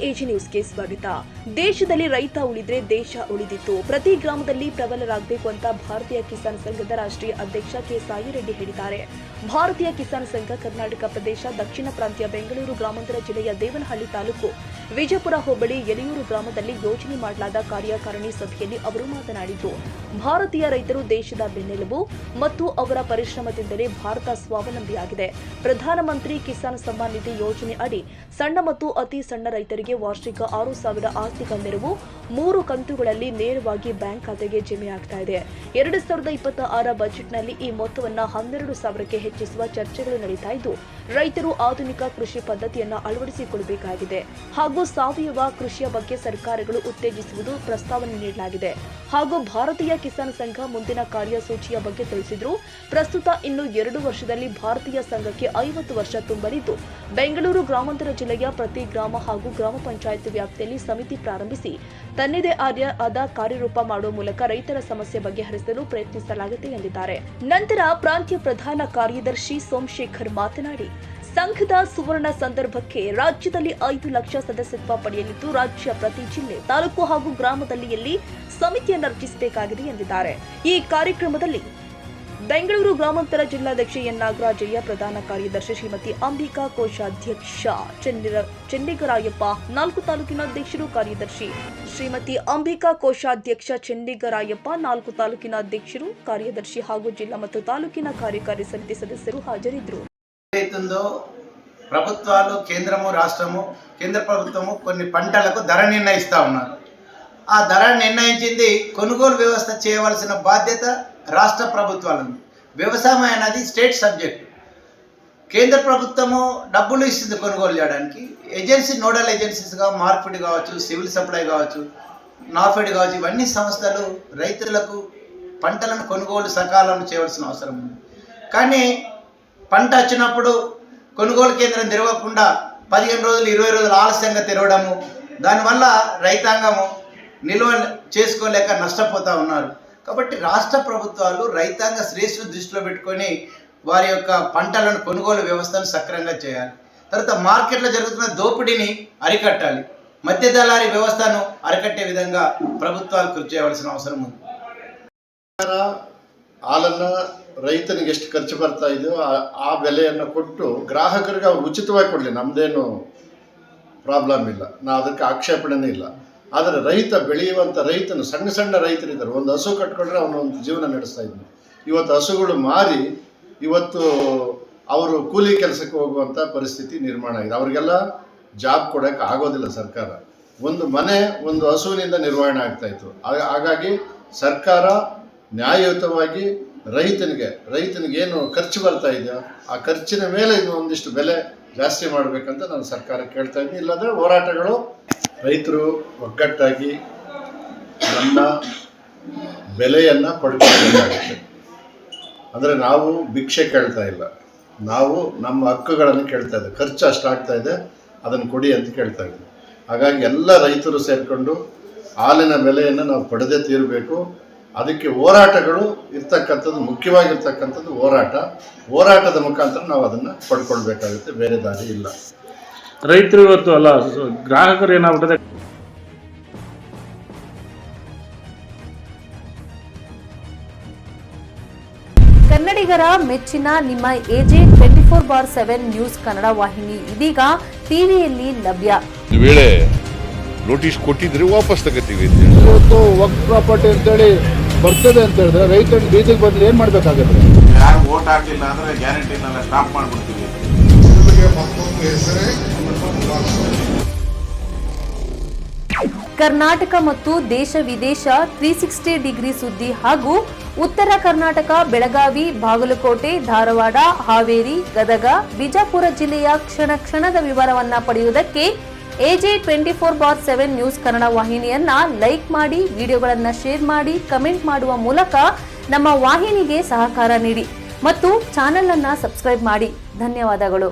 AG ನ್ಯೂಸ್ಗೆ ಸ್ವಾಗತ. ದೇಶದಲ್ಲಿ ರೈತ ಉಳಿದ್ರೆ ದೇಶ ಉಳಿದಿತ್ತು. ಪ್ರತಿ ಗ್ರಾಮದಲ್ಲಿ ಪ್ರಬಲರಾಗಬೇಕು ಅಂತ ಭಾರತೀಯ ಕಿಸಾನ್ ಸಂಘದ ರಾಷ್ಟ್ರೀಯ ಅಧ್ಯಕ್ಷ ಕೆ ಸಾಯಿ ರೆಡ್ಡಿ ಹೇಳಿದ್ದಾರೆ. ಭಾರತೀಯ ಕಿಸಾನ್ ಸಂಘ ಕರ್ನಾಟಕ ಪ್ರದೇಶ ದಕ್ಷಿಣ ಪ್ರಾಂತ್ಯ ಬೆಂಗಳೂರು ಗ್ರಾಮಾಂತರ ಜಿಲ್ಲೆಯ ದೇವನಹಳ್ಳಿ ತಾಲೂಕು ವಿಜಯಪುರ ಹೋಬಳಿ ಯಲಿಯೂರು ಗ್ರಾಮದಲ್ಲಿ ಯೋಜನೆ ಮಾಡಲಾದ ಕಾರ್ಯಕಾರಿಣಿ ಸಭೆಯಲ್ಲಿ ಅವರು ಮಾತನಾಡಿದ್ದು, ಭಾರತೀಯ ರೈತರು ದೇಶದ ಬೆನ್ನೆಲುಬು ಮತ್ತು ಅವರ ಪರಿಶ್ರಮದಿಂದಲೇ ಭಾರತ ಸ್ವಾವಲಂಬಿಯಾಗಿದೆ. ಪ್ರಧಾನಮಂತ್ರಿ ಕಿಸಾನ್ ಸಮ್ಮಾನ್ ನಿಧಿ ಯೋಜನೆ ಅಡಿ ಸಣ್ಣ ಮತ್ತು ಅತಿ ಸಣ್ಣ ರೈತರಿಗೆ ವಾರ್ಷಿಕ 6,000 ಆರ್ಥಿಕ ನೆರವು 3 ಕಂತುಗಳಲ್ಲಿ ನೇರವಾಗಿ ಬ್ಯಾಂಕ್ ಖಾತೆಗೆ ಜಮೆಯಾಗ್ತಾ ಇದೆ. 2026 ಬಜೆಟ್ನಲ್ಲಿ ಈ ಮೊತ್ತವನ್ನು 12,000ಕ್ಕೆ ಹೆಚ್ಚಿಸುವ ಚರ್ಚೆಗಳು ನಡೀತಾ ಇದ್ದು, ರೈತರು ಆಧುನಿಕ ಕೃಷಿ ಪದ್ಧತಿಯನ್ನು ಅಳವಡಿಸಿಕೊಳ್ಳಬೇಕಾಗಿದೆ ಹಾಗೂ ಸಾವಯವ ಕೃಷಿಯ ಬಗ್ಗೆ ಸರ್ಕಾರಗಳು ಉತ್ತೇಜಿಸುವುದು ಪ್ರಸ್ತಾವನೆ ನೀಡಲಾಗಿದೆ ಹಾಗೂ ಭಾರತೀಯ ಕಿಸಾನ್ ಸಂಘ ಮುಂದಿನ ಕಾರ್ಯಸೂಚಿಯ ಬಗ್ಗೆ ತಿಳಿಸಿದ್ರು. ಪ್ರಸ್ತುತ ಇನ್ನು 2 ವರ್ಷದಲ್ಲಿ ಭಾರತೀಯ ಸಂಘಕ್ಕೆ 50 ವರ್ಷ ತುಂಬಲಿದ್ದು, ಬೆಂಗಳೂರು ಗ್ರಾಮಾಂತರ ಜಿಲ್ಲೆಯ ಪ್ರತಿ ಗ್ರಾಮ ಹಾಗೂ ಗ್ರಾಮ ಪಂಚಾಯತ್ ವ್ಯಾಪ್ತಿಯಲ್ಲಿ ಸಮಿತಿ ಪ್ರಾರಂಭಿಸಿ ತನ್ನದೇ ಆದ ಕಾರ್ಯರೂಪ ಮಾಡುವ ಮೂಲಕ ರೈತರ ಸಮಸ್ಯೆ ಬಗೆಹರಿಸಲು ಪ್ರಯತ್ನಿಸಲಾಗಿದೆ ಎಂದಿದ್ದಾರೆ. ನಂತರ ಪ್ರಾಂತ್ಯ ಪ್ರಧಾನ ಕಾರ್ಯದರ್ಶಿ ಸೋಮಶೇಖರ್ ಮಾತನಾಡಿ, ಸಂಘದ ಸುವರ್ಣ ಸಂದರ್ಭಕ್ಕೆ ರಾಜ್ಯದಲ್ಲಿ 5 ಲಕ್ಷ ಸದಸ್ಯತ್ವ ಪಡೆಯಲಿದ್ದು, ರಾಜ್ಯ ಪ್ರತಿ ಜಿಲ್ಲೆ, ತಾಲೂಕು ಹಾಗೂ ಗ್ರಾಮದಲ್ಲಿ ಸಮಿತಿಯನ್ನು ರಚಿಸಬೇಕಾಗಿದೆ ಎಂದಿದ್ದಾರೆ. ಈ ಕಾರ್ಯಕ್ರಮದಲ್ಲಿ ಬೆಂಗಳೂರು ಗ್ರಾಮಾಂತರ ಜಿಲ್ಲಾಧ್ಯಕ್ಷ ಎನ್ ನಾಗರಾಜಯ್ಯ, ಪ್ರಧಾನ ಕಾರ್ಯದರ್ಶಿ ಶ್ರೀಮತಿ ಅಂಬಿಕಾ, ಕೋಶಾಧ್ಯಕ್ಷ ಚೆನ್ನಿಗರಾಯಪ್ಪ, 4 ತಾಲೂಕಿನ ಅಧ್ಯಕ್ಷರು, ಕಾರ್ಯದರ್ಶಿ ಶ್ರೀಮತಿ ಅಂಬಿಕಾ, ಕೋಶಾಧ್ಯಕ್ಷ ಚೆನ್ನಿಗರಾಯಪ್ಪ, 4 ತಾಲೂಕಿನ అధ్యక్షರು, ಕಾರ್ಯದರ್ಶಿ ಹಾಗೂ జిల్లా ಮತ್ತು ತಾಲೂಕಿನ ಕಾರ್ಯಕಾರಿ సమితి సదస్యರು ಹಾಜರಿದ್ದರು. ప్రభుత్వాలు కేంద్రము రాష్ట్రము కేంద్ర ప్రభుత్వము కొన్ని పంటలకు ధర నిర్ణయిస్తూ ఉన్నారు. ఆ ధర నిర్ణయించింది కొనుగోలు వ్యవస్థ చేయవలసిన బాధ్యత రాష్ట్ర ప్రభుత్వాలను. వ్యవసాయం అనేది స్టేట్ సబ్జెక్ట్. కేంద్ర ప్రభుత్వము డబ్బులు ఇస్తుంది కొనుగోలు చేయడానికి. ఏజెన్సీ నోడల్ ఏజెన్సీస్గా మార్కెట్ కావచ్చు, సివిల్ సప్లై కావచ్చు, నాఫెడ్ కావచ్చు, ఇవన్నీ సంస్థలు రైతులకు పంటలను కొనుగోలు సకాలంలో చేయవలసిన అవసరం ఉంది. కానీ పంట వచ్చినప్పుడు కొనుగోలు కేంద్రం తెరవకుండా 15 రోజులు 20 రోజులు ఆలస్యంగా తెరవడము, దానివల్ల రైతాంగము నిల్వ చేసుకోలేక నష్టపోతూ ఉన్నారు. కాబట్టి రాష్ట్ర ప్రభుత్వాలు రైతాంగ శ్రేయస్సు దృష్టిలో పెట్టుకొని వారి యొక్క పంటలను కొనుగోలు వ్యవస్థను సక్రమంగా చేయాలి. తర్వాత మార్కెట్లో జరుగుతున్న దోపిడీని అరికట్టాలి. మధ్య దళారీ వ్యవస్థను అరికట్టే విధంగా ప్రభుత్వాలు కృషి చేయవలసిన అవసరం ఉంది. ಹಾಲನ್ನು ರೈತನಿಗೆ ಎಷ್ಟು ಖರ್ಚು ಬರ್ತಾ ಇದೆಯೋ ಆ ಬೆಲೆಯನ್ನು ಕೊಟ್ಟು ಗ್ರಾಹಕರಿಗೆ ಅವ್ರು ಉಚಿತವಾಗಿ ಕೊಡಲಿ, ನಮ್ಮದೇನು ಪ್ರಾಬ್ಲಮ್ ಇಲ್ಲ, ನಾವು ಅದಕ್ಕೆ ಆಕ್ಷೇಪಣೆನೇ ಇಲ್ಲ. ಆದರೆ ರೈತ ಬೆಳೆಯುವಂಥ ರೈತನು, ಸಣ್ಣ ಸಣ್ಣ ರೈತರಿದ್ದಾರೆ, ಒಂದು ಹಸು ಕಟ್ಕೊಂಡ್ರೆ ಅವನು ಒಂದು ಜೀವನ ನಡೆಸ್ತಾ ಇದ್ನು. ಇವತ್ತು ಹಸುಗಳು ಮಾರಿ ಇವತ್ತು ಅವರು ಕೂಲಿ ಕೆಲಸಕ್ಕೆ ಹೋಗುವಂಥ ಪರಿಸ್ಥಿತಿ ನಿರ್ಮಾಣ ಆಗಿದೆ. ಅವರಿಗೆಲ್ಲ ಜಾಬ್ ಕೊಡೋಕ್ಕೆ ಆಗೋದಿಲ್ಲ ಸರ್ಕಾರ. ಒಂದು ಮನೆ ಒಂದು ಹಸುವಿನಿಂದ ನಿರ್ವಹಣೆ ಆಗ್ತಾಯಿತ್ತು. ಹಾಗಾಗಿ ಸರ್ಕಾರ ನ್ಯಾಯಯುತವಾಗಿ ರೈತನಿಗೆ ಏನು ಖರ್ಚು ಬರ್ತಾ ಇದೆಯೋ ಆ ಖರ್ಚಿನ ಮೇಲೆ ಇದು ಒಂದಿಷ್ಟು ಬೆಲೆ ಜಾಸ್ತಿ ಮಾಡಬೇಕಂತ ನಾನು ಸರ್ಕಾರ ಕೇಳ್ತಾ ಇದ್ದೀನಿ. ಇಲ್ಲಾಂದರೆ ಹೋರಾಟಗಳು, ರೈತರು ಒಗ್ಗಟ್ಟಾಗಿ ನಮ್ಮ ಬೆಲೆಯನ್ನು ಪಡ್ಕೊಳ್ಬೇಕಾಗುತ್ತೆ. ಅಂದರೆ ನಾವು ಭಿಕ್ಷೆ ಕೇಳ್ತಾ ಇಲ್ಲ, ನಾವು ನಮ್ಮ ಹಕ್ಕುಗಳನ್ನು ಕೇಳ್ತಾ ಇದ್ದೇವೆ. ಖರ್ಚು ಅಷ್ಟಾಗ್ತಾ ಇದೆ, ಅದನ್ನು ಕೊಡಿ ಅಂತ ಕೇಳ್ತಾ ಇದ್ದೀವಿ. ಹಾಗಾಗಿ ಎಲ್ಲ ರೈತರು ಸೇರಿಕೊಂಡು ಹಾಲಿನ ಬೆಲೆಯನ್ನು ನಾವು ಪಡೆದೇ ತೀರಬೇಕು. ಅದಕ್ಕೆ ಹೋರಾಟಗಳು ಇರ್ತಕ್ಕಂಥದ್ದು, ಮುಖ್ಯವಾಗಿರ್ತಕ್ಕಂಥದ್ದು ಹೋರಾಟದ ಮುಖಾಂತರ ನಾವು ಅದನ್ನು ಪಡ್ಕೊಳ್ಬೇಕಾಗುತ್ತೆ, ಬೇರೆ ದಾರಿ ಇಲ್ಲ. ರೈತರು ಇವತ್ತು ಅಲ್ಲ, ಗ್ರಾಹಕರು ಏನಾಗ್ಬಿಟ್ಟಿದೆ, ಕನ್ನಡಿಗರ ಮೆಚ್ಚಿನ ನಿಮ್ಮ ಎಜೆ 24/7 ನ್ಯೂಸ್ ಕನ್ನಡ ವಾಹಿನಿ ಇದೀಗ ಟಿವಿಯಲ್ಲಿ ಲಭ್ಯ. ವೇಳೆ ನೋಟಿಸ್ ಕೊಟ್ಟಿದ್ರೆ ವಾಪಸ್ ತಗೋತೀವಿ. ಇವತ್ತು ವಕ್ಫ್ ಪ್ರಾಪರ್ಟಿ ಅಂತೇಳಿ ಬರ್ತದೆ ಅಂತ ಹೇಳಿದ್ರೆ ರೈತರು ಬೀದಿಗೆ ಬಂದ್ರೆ ಏನ್ ಮಾಡ್ಬೇಕಾಗುತ್ತೆ? ಯಾರು ವೋಟ್ ಹಾಕಲಿಲ್ಲ ಅಂದ್ರೆ ಗ್ಯಾರಂಟಿನೆಲ್ಲ ಸ್ಟಾಪ್ ಮಾಡ್ಬಿಡ್ತೀವಿ. ಕರ್ನಾಟಕ ಮತ್ತು ದೇಶ ವಿದೇಶ 360 ಡಿಗ್ರಿ ಸುದ್ದಿ ಹಾಗೂ ಉತ್ತರ ಕರ್ನಾಟಕ, ಬೆಳಗಾವಿ, ಬಾಗಲಕೋಟೆ, ಧಾರವಾಡ, ಹಾವೇರಿ, ಗದಗ, ಬಿಜಾಪುರ ಜಿಲ್ಲೆಯ ಕ್ಷಣದ ವಿವರವನ್ನ ಪಡೆಯುವುದಕ್ಕೆ ಎಜೆ 24/7 ನ್ಯೂಸ್ ಕನ್ನಡ ವಾಹಿನಿಯನ್ನ ಲೈಕ್ ಮಾಡಿ, ವಿಡಿಯೋಗಳನ್ನ ಶೇರ್ ಮಾಡಿ, ಕಮೆಂಟ್ ಮಾಡುವ ಮೂಲಕ ನಮ್ಮ ವಾಹಿನಿಗೆ ಸಹಕಾರ ನೀಡಿ ಮತ್ತು ಚಾನೆಲ್ ಅನ್ನ ಸಬ್ಸ್ಕ್ರೈಬ್ ಮಾಡಿ. ಧನ್ಯವಾದಗಳು.